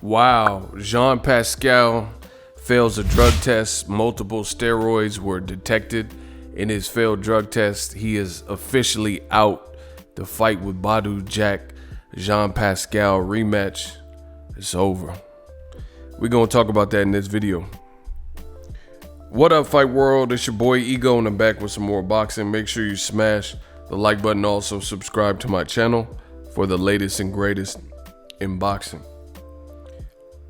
Wow, Jean Pascal fails a drug test. Multiple steroids were detected in his failed drug test. He is officially out. The fight with Badou Jack, Jean Pascal rematch is over. We're going to talk about that in this video. What up, Fight World? It's your boy Ego, and I'm back with some more boxing. Make sure you smash the like button. Also, subscribe to my channel for the latest and greatest in boxing.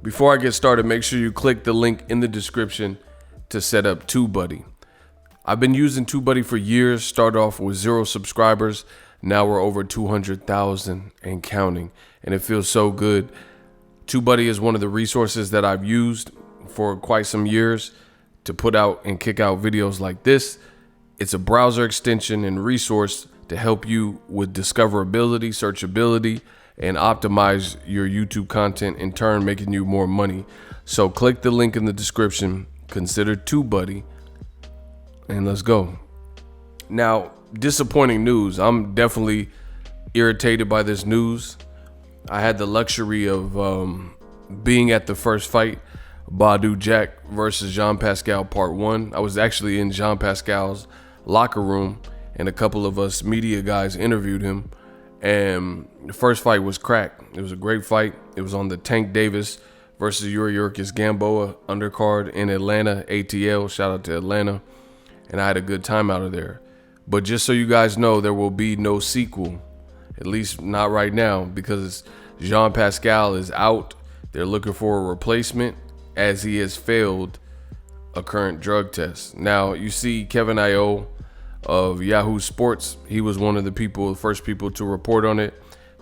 Before I get started, make sure you click the link in the description to set up TUBEBUDDY. I've been using TUBEBUDDY for years. Started off with 0 subscribers. Now we're over 200,000 and counting, and it feels so good. TUBEBUDDY is one of the resources that I've used for quite some years to put out and kick out videos like this. It's a browser extension and resource to help you with discoverability, searchability, and optimize your YouTube content, in turn making you more money. So click the link in the description, consider TUBEBUDDY, and let's go. Now, disappointing news. I'm definitely irritated by this news. I had the luxury of being at the first fight, Badou Jack versus Jean Pascal part 1. I was actually in Jean Pascal's locker room, and a couple of us media guys interviewed him. And the first fight was crack. It was a great fight. It was on the Tank Davis versus Yuriorkis Gamboa undercard in Atlanta, ATL. Shout out to Atlanta. And I had a good time out of there. But just so you guys know, there will be no sequel, at least not right now, because Jean Pascal is out. They're looking for a replacement as he has failed a current drug test. Now, you see Kevin Io of Yahoo Sports. He was one of the first people to report on it.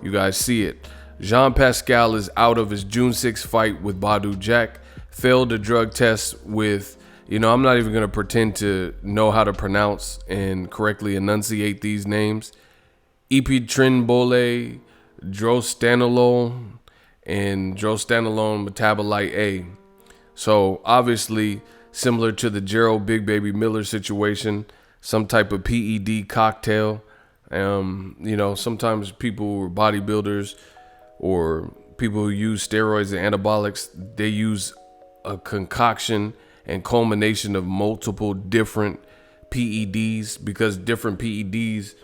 You guys see it. Jean Pascal is out of his June 6th fight with Badou Jack. Failed a drug test with, I'm not even going to pretend to know how to pronounce and correctly enunciate these names. Epitrinbole, drostanolone, and drostanolone metabolite A. So obviously similar to the Gerald Big Baby Miller situation, some type of PED cocktail. Sometimes people who are bodybuilders or people who use steroids and anabolics, they use a concoction and culmination of multiple different PEDs, because different PEDs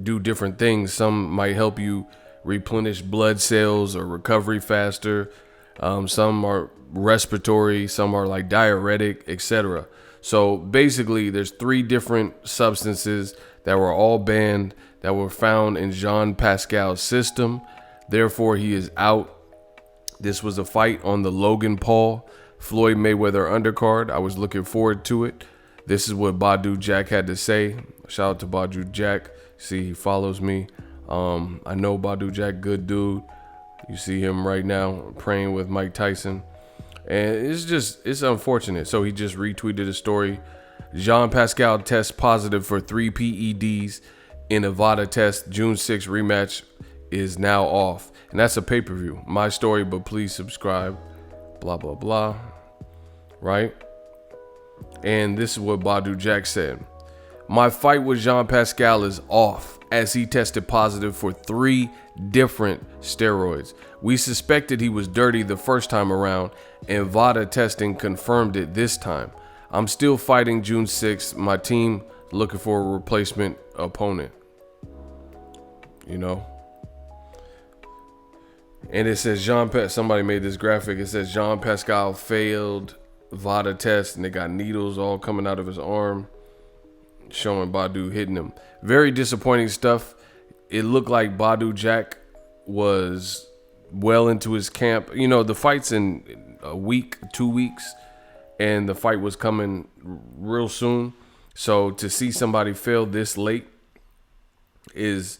do different things. Some might help you replenish blood cells or recovery faster. Some are respiratory, some are like diuretic, etc. So basically, there's 3 different substances that were all banned that were found in Jean Pascal's system. Therefore, he is out. This was a fight on the Logan Paul Floyd Mayweather undercard. I was looking forward to it. This is what Badou Jack had to say. Shout out to Badou Jack. See, he follows me. I know Badou Jack, good dude. You see him right now praying with Mike Tyson. And it's unfortunate. So he just retweeted a story. Jean Pascal tests positive for 3 PEDs in a Vada test. June 6th rematch is now off. And that's a pay-per-view. My story, but please subscribe. Blah, blah, blah. Right? And this is what Badou Jack said. My fight with Jean Pascal is off as he tested positive for 3 different steroids. We suspected he was dirty the first time around, and Vada testing confirmed it this time. I'm still fighting June 6th. My team looking for a replacement opponent. And it says somebody made this graphic. It says Jean Pascal failed Vada test, and they got needles all coming out of his arm, showing Badou hitting him. Very disappointing stuff. It looked like Badou Jack was well into his camp. The fight's in a week, 2 weeks, and the fight was coming real soon. So to see somebody fail this late is,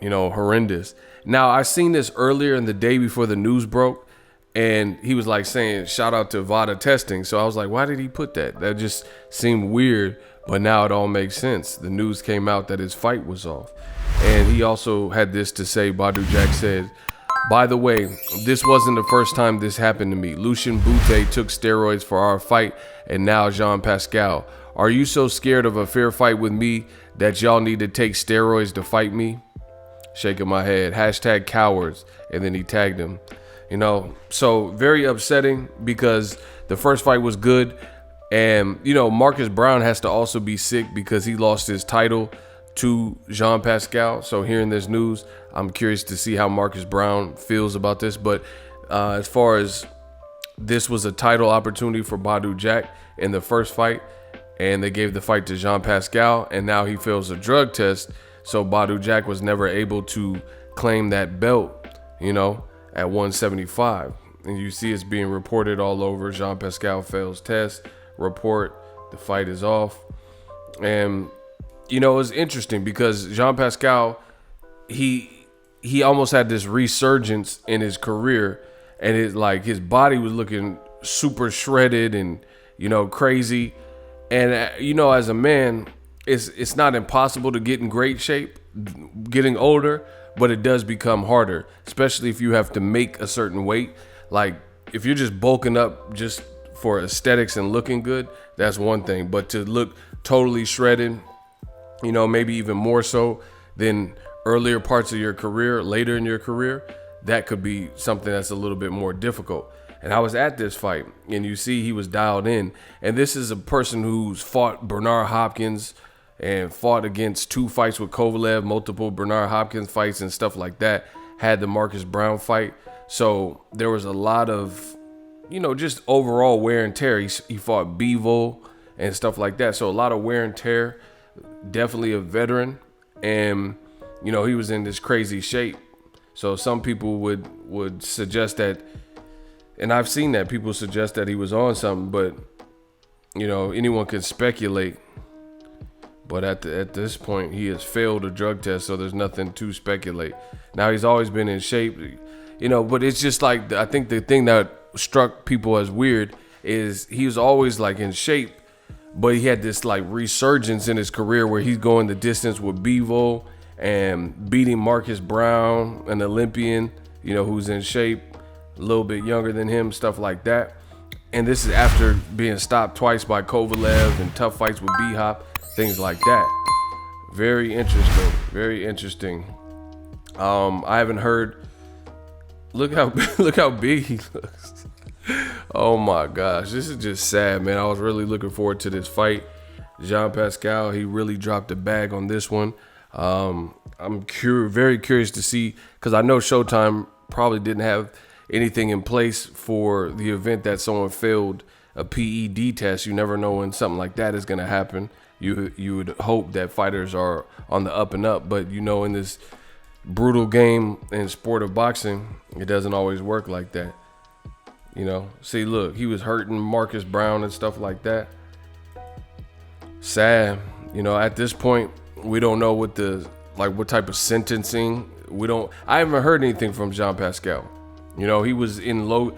horrendous. Now, I seen this earlier in the day before the news broke, and he was like saying, shout out to Vada testing. So I was like, why did he put that? That just seemed weird, but now it all makes sense. The news came out that his fight was off. And he also had this to say. Badou Jack said, by the way, this wasn't the first time this happened to me. Lucien Boutte took steroids for our fight, and now Jean Pascal. Are you so scared of a fair fight with me that y'all need to take steroids to fight me? Shaking my head. Hashtag cowards. And then he tagged him. So very upsetting because the first fight was good. And, Marcus Brown has to also be sick because he lost his title to Jean Pascal. So hearing this news, I'm curious to see how Marcus Brown feels about this. But as far as this was a title opportunity for Badou Jack in the first fight, and they gave the fight to Jean Pascal, and now he fails a drug test. So Badou Jack was never able to claim that belt, at 175. And you see it's being reported all over. Jean Pascal fails test, report, the fight is off. And, it's interesting because Jean Pascal, he almost had this resurgence in his career, and his body was looking super shredded and, crazy. And, as a man, it's not impossible to get in great shape getting older, but it does become harder, especially if you have to make a certain weight. Like, if you're just bulking up just for aesthetics and looking good, that's one thing. But to look totally shredded, maybe even more so than earlier parts of your career, later in your career, that could be something that's a little bit more difficult. And I was at this fight, and you see he was dialed in. And this is a person who's fought Bernard Hopkins and fought against 2 fights with Kovalev, multiple Bernard Hopkins fights and stuff like that, had the Marcus Brown fight. So there was a lot of, just overall wear and tear. He fought Bivol and stuff like that. So a lot of wear and tear, definitely a veteran. And, he was in this crazy shape. So some people would suggest that, and I've seen that people suggest that he was on something, but, anyone can speculate. But at this point, he has failed a drug test, so there's nothing to speculate. Now, he's always been in shape, but it's just like, I think the thing that struck people as weird is he was always like in shape, but he had this like resurgence in his career where he's going the distance with Bivol and beating Marcus Brown, an Olympian, who's in shape, a little bit younger than him, stuff like that. And this is after being stopped twice by Kovalev and tough fights with B-Hop, things like that. Very interesting. Very interesting. I haven't heard. Look how big he looks. Oh my gosh, this is just sad, man. I was really looking forward to this fight. Jean Pascal, he really dropped the bag on this one. I'm very curious to see, because I know Showtime probably didn't have anything in place for the event that someone failed a PED test. You never know when something like that is going to happen. You would hope that fighters are on the up and up, but in this brutal game and sport of boxing, it doesn't always work like that. See, look, he was hurting Marcus Brown and stuff like that. Sad. At this point, we don't know what type of sentencing. I haven't heard anything from Jean Pascal. He was in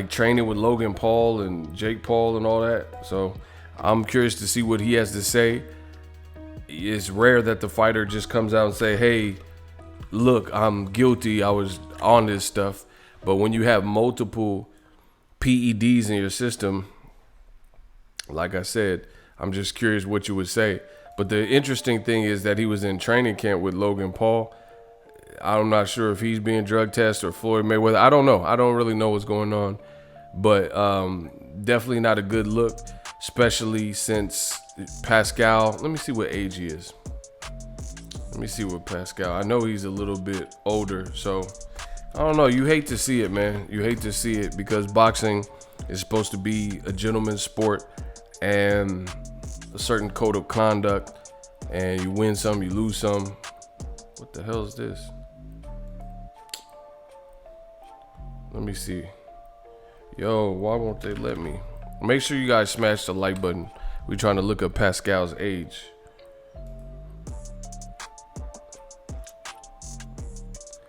training with Logan Paul and Jake Paul and all that. So I'm curious to see what he has to say. It's rare that the fighter just comes out and say, hey, look, I'm guilty. I was on this stuff. But when you have multiple PEDs in your system, like I said, I'm just curious what you would say. But the interesting thing is that he was in training camp with Logan Paul. I'm not sure if he's being drug tested or Floyd Mayweather. I don't know. I don't really know what's going on. But definitely not a good look, especially since Pascal, let me see what age he is. Let me see what Pascal, I know he's a little bit older. So I don't know. You hate to see it, man. You hate to see it because boxing is supposed to be a gentleman's sport and a certain code of conduct, and you win some, you lose some. What the hell is this? Let me see. Yo, why won't they let me? Make sure you guys smash the like button. We're trying to look up Pascal's age.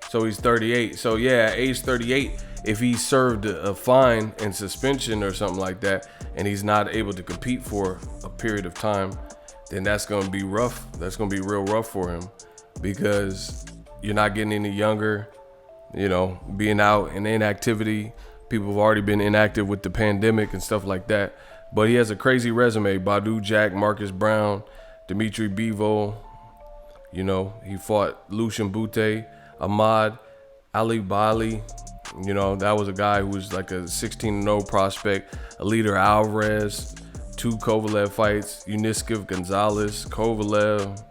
So he's 38. So yeah, age 38, if he served a fine and suspension or something like that, and he's not able to compete for a period of time, then that's going to be rough. That's going to be real rough for him because you're not getting any younger, being out in inactivity. People have already been inactive with the pandemic and stuff like that. But he has a crazy resume. Badou Jack, Marcus Brown, Dimitri Bivol. He fought Lucian Bute, Ahmad, Ali Bali, You know, that was a guy who was like a 16-0 prospect, a leader. Alvarez, 2 Kovalev fights, Uniskov, Gonzalez, Kovalev.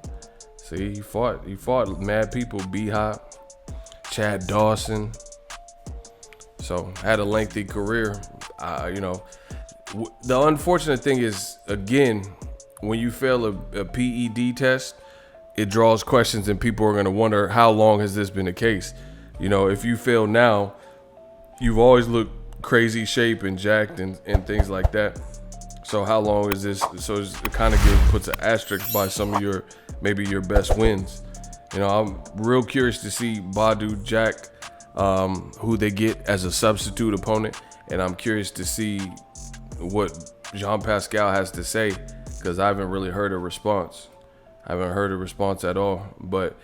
See, he fought mad people, B-Hop, Chad Dawson. So had a lengthy career. You know, the unfortunate thing is, again, when you fail a PED test, it draws questions, and people are going to wonder, how long has this been the case? You know, if you fail now, you've always looked crazy shape and jacked and things like that. So how long is this? So it kind of puts an asterisk by some of maybe your best wins. You know, I'm real curious to see Badou Jack, who they get as a substitute opponent. And I'm curious to see what Jean Pascal has to say, because I haven't really heard a response. I haven't heard a response at all. But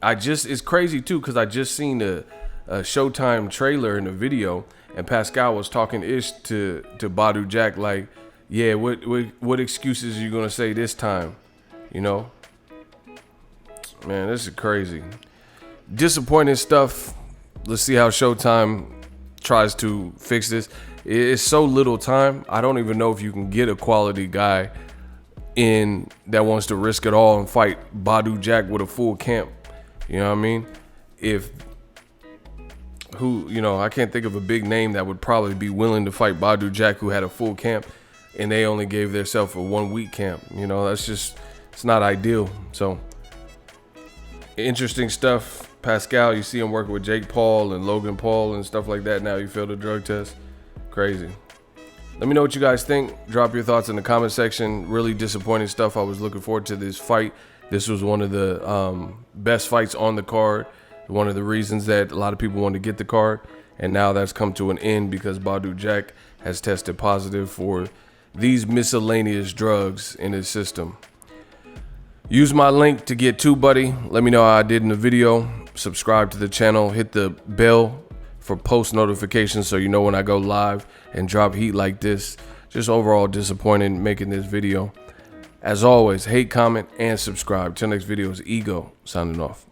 it's crazy too, because I just seen a Showtime trailer in the video, and Pascal was talking ish to Badou Jack, like, yeah, what excuses are you gonna say this time? You know, man, this is crazy. Disappointing stuff. Let's see how Showtime tries to fix this. It's so little time. I don't even know if you can get a quality guy in that wants to risk it all and fight Badou Jack with a full camp. You know what I mean? I can't think of a big name that would probably be willing to fight Badou Jack who had a full camp, and they only gave themselves a 1-week camp. You know, it's not ideal. So interesting stuff. Pascal, you see him working with Jake Paul and Logan Paul and stuff like that. Now you failed a drug test. Crazy. Let me know what you guys think. Drop your thoughts in the comment section. Really disappointing stuff. I was looking forward to this fight. This was one of the best fights on the card. One of the reasons that a lot of people wanted to get the card. And now that's come to an end because Badou Jack has tested positive for these miscellaneous drugs in his system. Use my link to get TUBEBUDDY. Let me know how I did in the video. Subscribe to the channel. Hit the bell for post notifications so you know when I go live and drop heat like this. Just overall disappointed making this video. As always, hate, comment, and subscribe. Till next video is Ego signing off.